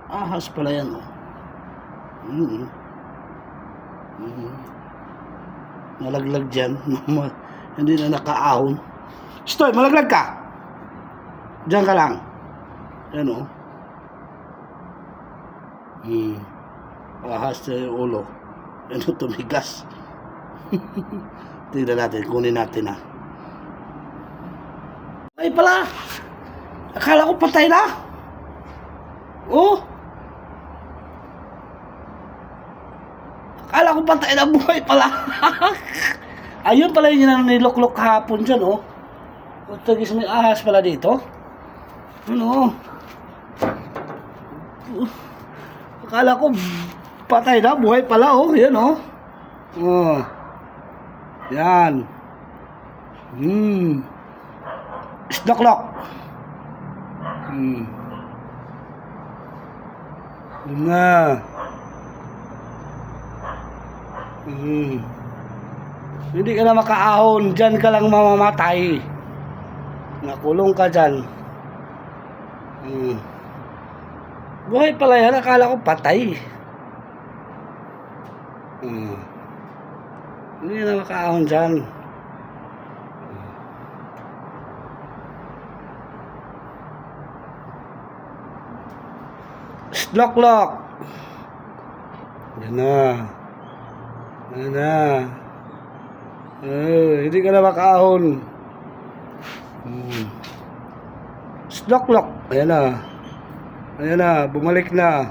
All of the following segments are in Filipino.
Ahas pala yan, oh. Mm. Nalaglag dyan. Hindi na nakaahon. Stoy, malaglag ka. Diyan ka lang. Yan, oh. Ahas na yung ulo. Yan, oh, tumigas. Tingnan natin, kunin natin, ah. Ay pala. Akala ko patay na. Oh. Akala ko patay na, buhay pala. Ayun pala yung niloklok kahapon dyan, oh. Tagis may ahas pala dito. Ano? Akala ko patay na, buhay pala, oh. Yan, oh. Oh. Yan. Isnoklok. Yan na. Hindi ka na makaahon. Diyan ka lang mamamatay. Nakulong ka dyan. Buhay pala yan. Akala ko patay. Hindi ka na makaahon dyan. Lock. Yan na. Yan na. Hindi ka na makaahon. Lock. Ayan na. Ayan na. Bumalik na.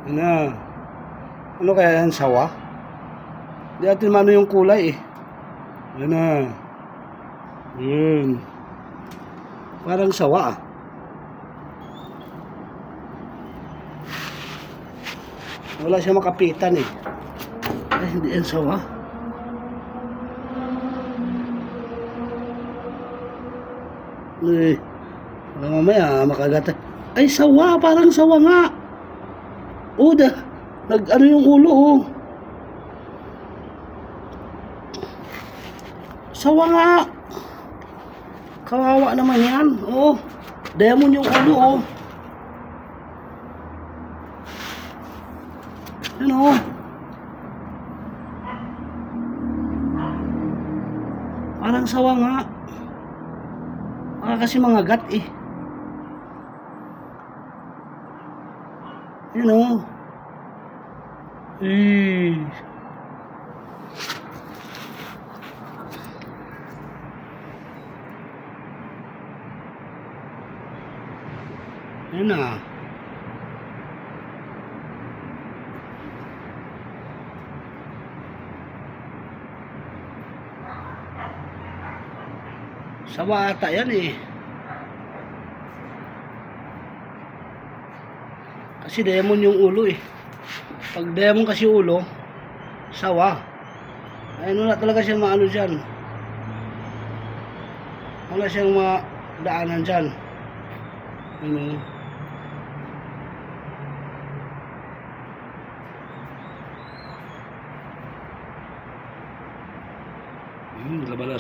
Ayan na. Ano kaya yan? Sawa? Hindi natin mano yung kulay, eh. Ayan na. Ayan. Parang sawa, ah. Wala siya makapitan, eh. Ay, hindi yan sawa. Eh, mamaya makagat. Ay, sawa. Parang sawa nga. Oh, ano yung ulo, oh. Sawa nga. Kawawa naman yan. Oh, demon yung ulo, oh. Yan, oh. Parang sawa nga. Kasi mga gat, eh. Yan, oh. Yan na. Sawa ata yan, eh. Kasi demon yung ulo, eh. Pag demon kasi ulo, sawa. Ay, wala talaga siyang maano dyan. Wala siyang madaanan dyan. Ano?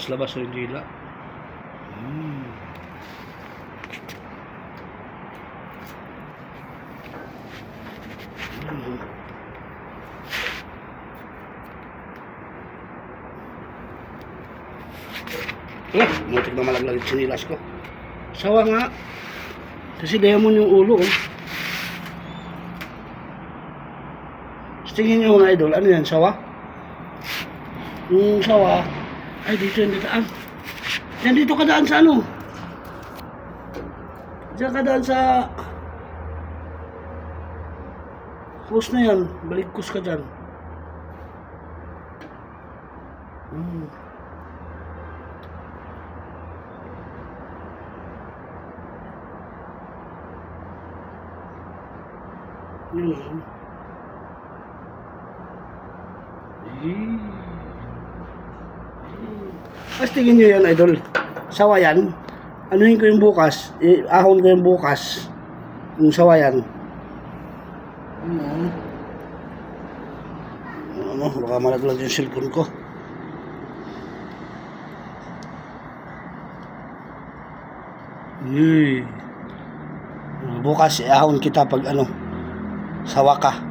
Labas yung dila. Muntik na malaglag yung sinilas ko. Sawa nga. Kasi demon yung ulo, oh. Tingin nyo mga idol, ano yan, sawa? Yung sawa, ay dito yung daan. Yan dito ka daan sa ano? Diyan ka daan sa house na yan, baligkus ka dyan. Mas tingin nyo yan, idol. Sawa yan. Anuhin ko yung bukas. Ahon ko yung bukas. Yung sawa yan. Baka malaglag yung cellphone ko. Uy. Bukas iahon kita pag ano, sawa ka.